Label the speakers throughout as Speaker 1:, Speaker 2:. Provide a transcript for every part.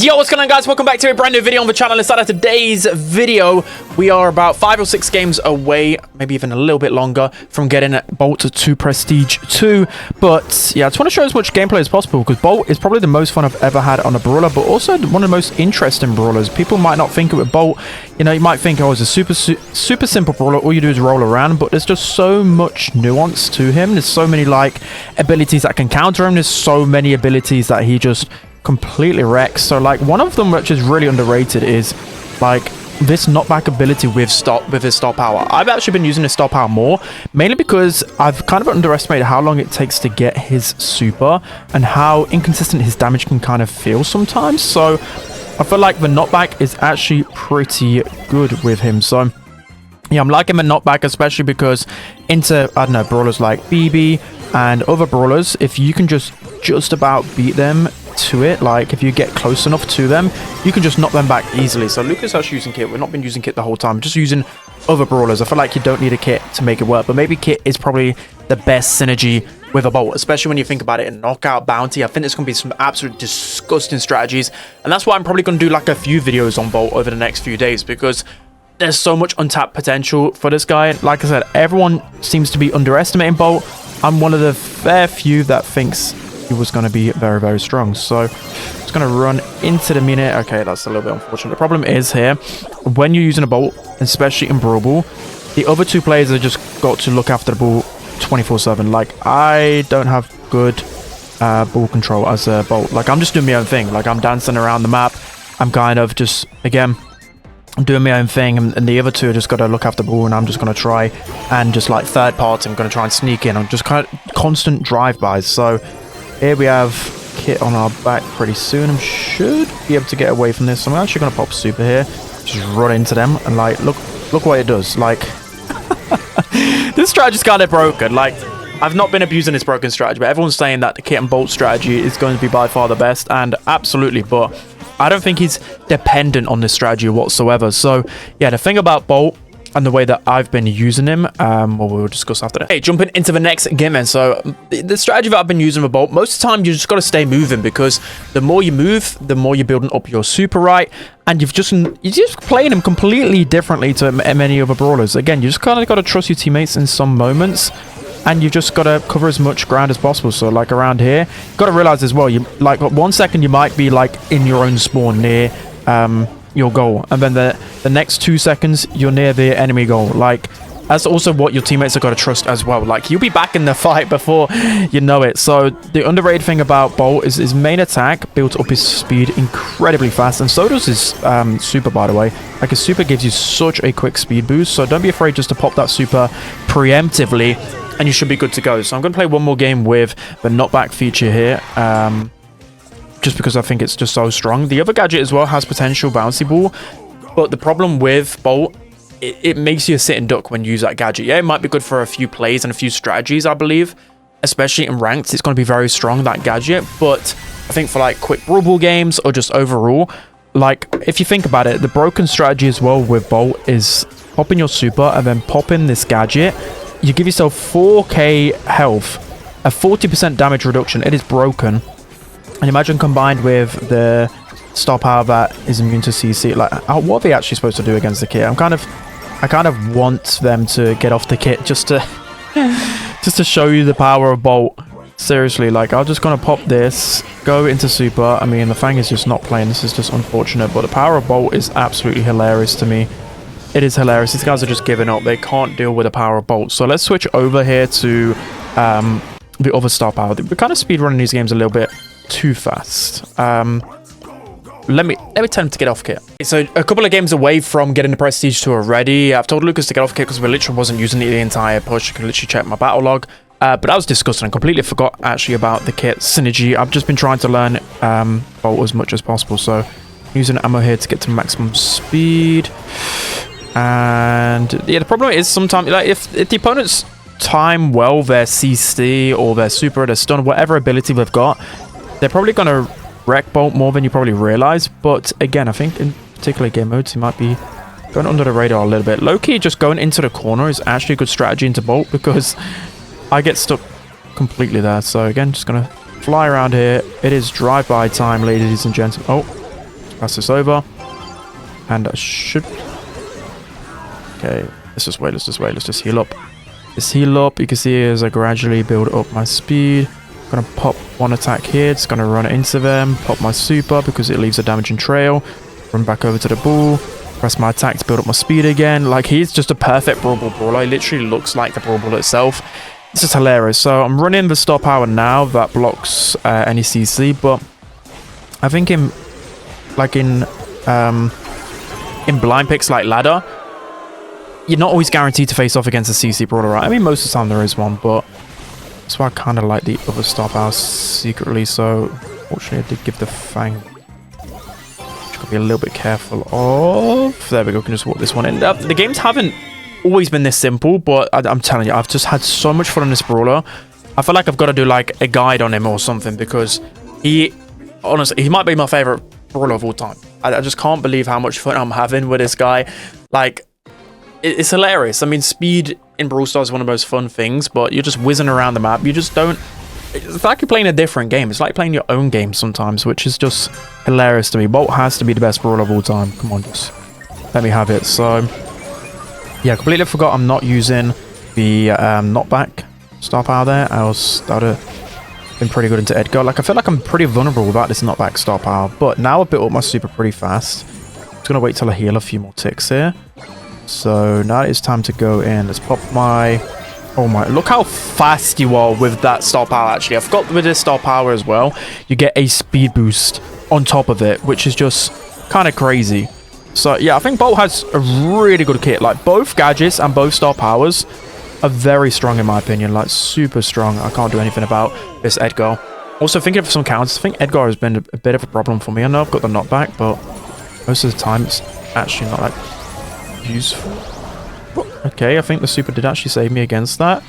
Speaker 1: Yo, what's going on, guys? Welcome back to a brand new video on the channel. Inside of today's video, we are about 5 or 6 games away, maybe even a little bit longer, from getting Bolt to Prestige 2. But yeah, I just want to show as much gameplay as possible, because Bolt is probably the most fun I've ever had on a brawler, but also one of the most interesting brawlers. People might not think of it, Bolt, you know, you might think, oh, it's a super simple brawler, all you do is roll around, but there's just so much nuance to him. There's so many, like, abilities that can counter him. There's so many abilities that he just completely wrecks. So, like, one of them which is really underrated is, like, this knockback ability with his star power. I've actually been using his star power more, mainly because I've kind of underestimated how long it takes to get his super and how inconsistent his damage can kind of feel sometimes. So I feel like the knockback is actually pretty good with him. So yeah, I'm liking the knockback, especially because into, I don't know, brawlers like BB and other brawlers, if you can just about beat them to it, like if you get close enough to them, you can just knock them back easily. So Lucas actually using Kit. We've not been using Kit the whole time, just using other brawlers. I feel like you don't need a Kit to make it work, but maybe Kit is probably the best synergy with a Bolt, especially when you think about it in knockout bounty. I think there's gonna be some absolute disgusting strategies, and that's why I'm probably gonna do like a few videos on Bolt over the next few days, because there's so much untapped potential for this guy. Like I said, everyone seems to be underestimating Bolt. I'm one of the fair few that thinks he was going to be very, very strong. So it's going to run into the minute. Okay, that's a little bit unfortunate. The problem is here, when you're using a Bolt, especially in Brawl Ball, the other two players have just got to look after the ball 24/7. Like, I don't have good ball control as a Bolt. Like, I'm just doing my own thing. Like, I'm dancing around the map. I'm kind of just, again, I'm doing my own thing, and the other two are just got to look after the ball, and I'm just going to try and just, like, third party, I'm going to try and sneak in. I'm just kind of constant drive-bys. So here we have Kit on our back pretty soon. I should be able to get away from this. So I'm actually going to pop super here, just run into them, and, like, look what it does. Like, this strategy's kind of broken. Like, I've not been abusing this broken strategy, but everyone's saying that the Kit and Bolt strategy is going to be by far the best, and absolutely, but I don't think he's dependent on this strategy whatsoever. So yeah, the thing about Bolt and the way that I've been using him, well, we'll discuss after that. Hey, jumping into the next game then. So the strategy that I've been using with Bolt, most of the time you just got to stay moving, because the more you move, the more you're building up your super, right? And you're just playing him completely differently to many other brawlers. Again, you just kind of got to trust your teammates in some moments, and you've just got to cover as much ground as possible. So, like, around here, you've got to realize as well, you, like, 1 second you might be, like, in your own spawn near your goal, and then the next 2 seconds you're near the enemy goal. Like, that's also what your teammates have got to trust as well. Like, you'll be back in the fight before you know it. So the underrated thing about Bolt is his main attack builds up his speed incredibly fast, and so does his super, by the way. Like, his super gives you such a quick speed boost, so don't be afraid just to pop that super preemptively, and you should be good to go. So I'm going to play one more game with the knockback feature here, just because I think it's just so strong. The other gadget as well has potential bouncy ball, but the problem with Bolt, it makes you a sit and duck when you use that gadget. Yeah, it might be good for a few plays and a few strategies, I believe, especially in ranked. It's going to be very strong, that gadget, but I think for, like, quick Brawl Ball games or just overall, like, if you think about it, the broken strategy as well with Bolt is popping your super and then popping this gadget. You give yourself 4k health, a 40% damage reduction. It is broken. And imagine combined with the star power that is immune to CC. Like, what are they actually supposed to do against the Kit? I kind of want them to get off the Kit just to show you the power of Bolt. Seriously, like, I'm just gonna pop this, go into super. I mean, the Fang is just not playing. This is just unfortunate, but the power of Bolt is absolutely hilarious to me. It is hilarious. These guys are just giving up. They can't deal with the power of Bolt. So let's switch over here to the other star power. We're kind of speedrunning these games a little bit too fast. Let me tell him to get off Kit. So a couple of games away from getting the Prestige 2 already. I've told Lucas to get off Kit because we literally wasn't using it the entire push. You can literally check my battle log. But I was disgusting. I completely forgot actually about the Kit synergy. I've just been trying to learn Bolt as much as possible. So using ammo here to get to maximum speed. And yeah, the problem is sometimes, like, if the opponents time well their CC or their super, their stun, whatever ability they've got, they're probably going to wreck Bolt more than you probably realize. But again, I think in particular game modes, he might be going under the radar a little bit. Low-key, just going into the corner is actually a good strategy into Bolt, because I get stuck completely there. So again, just going to fly around here. It is drive-by time, ladies and gentlemen. Oh, pass this over. And I should... Okay, let's just wait, let's just wait, let's just heal up. Let's heal up. You can see as I gradually build up my speed. I'm gonna pop one attack here, it's gonna run into them, pop my super because it leaves a damaging trail. Run back over to the ball, press my attack to build up my speed again. Like, he's just a perfect Brawl brawler. He literally looks like the Brawl Ball itself. It's just hilarious. So I'm running the star power now that blocks any CC, but I think in blind picks like ladder, you're not always guaranteed to face off against a CC brawler, right? I mean, most of the time there is one, but that's why I kind of like the other star power secretly. So fortunately I did give the Fang. Just gotta be a little bit careful of. There we go, can just walk this one in. The games haven't always been this simple, but I'm telling you, I've just had so much fun on this brawler. I feel like I've got to do like a guide on him or something, because honestly, he might be my favorite brawler of all time. I just can't believe how much fun I'm having with this guy. Like, it's hilarious. I mean, speed in Brawl Stars is one of the most fun things, but you're just whizzing around the map. You just don't... It's like you're playing a different game. It's like playing your own game sometimes, which is just hilarious to me. Bolt has to be the best brawler of all time. Come on, just let me have it. So, yeah, completely forgot I'm not using the knockback star power there. Else that would have been pretty good into Edgar. Like, I feel like I'm pretty vulnerable without this knockback star power, but now I've built up my super pretty fast. Just gonna wait till I heal a few more ticks here. So now it's time to go in. Let's pop my... Oh my... Look how fast you are with that star power, actually. I forgot with this star power as well, you get a speed boost on top of it, which is just kind of crazy. So yeah, I think Bolt has a really good kit. Like, both gadgets and both star powers are very strong in my opinion. Like, super strong. I can't do anything about this Edgar. Also, thinking of some counters, I think Edgar has been a bit of a problem for me. I know I've got the knockback, but most of the time it's actually not like useful. Okay, I think the super did actually save me against that.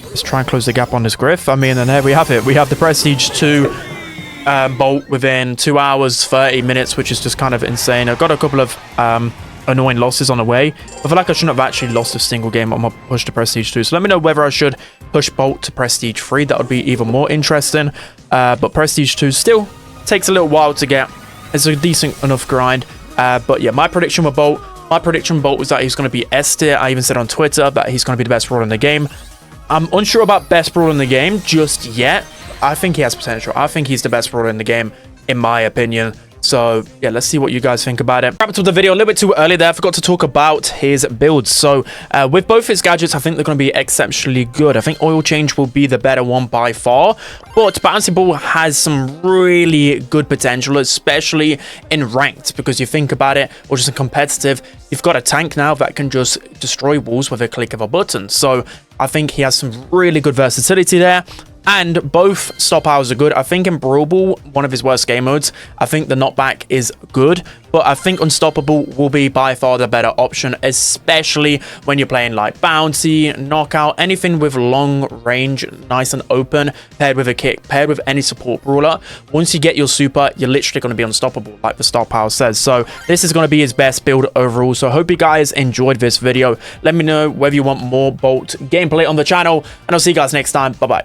Speaker 1: Let's try and close the gap on this Griff. I mean, and there we have it. We have the Prestige 2 Bolt within 2 hours, 30 minutes, which is just kind of insane. I've got a couple of annoying losses on the way. I feel like I shouldn't have actually lost a single game on my push to Prestige 2. So let me know whether I should push Bolt to Prestige 3. That would be even more interesting. But Prestige 2 still takes a little while to get. It's a decent enough grind. But yeah, my prediction with Bolt... My prediction Bolt was that he's going to be S tier. I even said on Twitter that he's going to be the best brawler in the game. I'm unsure about best brawler in the game just yet. I think he has potential. I think he's the best brawler in the game, in my opinion. So yeah, let's see what you guys think about it. Wrapped up the video a little bit too early there. I forgot to talk about his builds. So with both his gadgets, I think they're going to be exceptionally good. I think Oil Change will be the better one by far. But Bouncing Ball has some really good potential, especially in ranked. Because you think about it, or just in competitive, you've got a tank now that can just destroy walls with a click of a button. So I think he has some really good versatility there. And both star powers are good. I think in Brawl Ball, one of his worst game modes, I think the knockback is good. But I think Unstoppable will be by far the better option, especially when you're playing like Bounty, Knockout, anything with long range, nice and open, paired with a kick, paired with any support brawler. Once you get your super, you're literally going to be unstoppable, like the star power says. So this is going to be his best build overall. So I hope you guys enjoyed this video. Let me know whether you want more Bolt gameplay on the channel, and I'll see you guys next time. Bye-bye.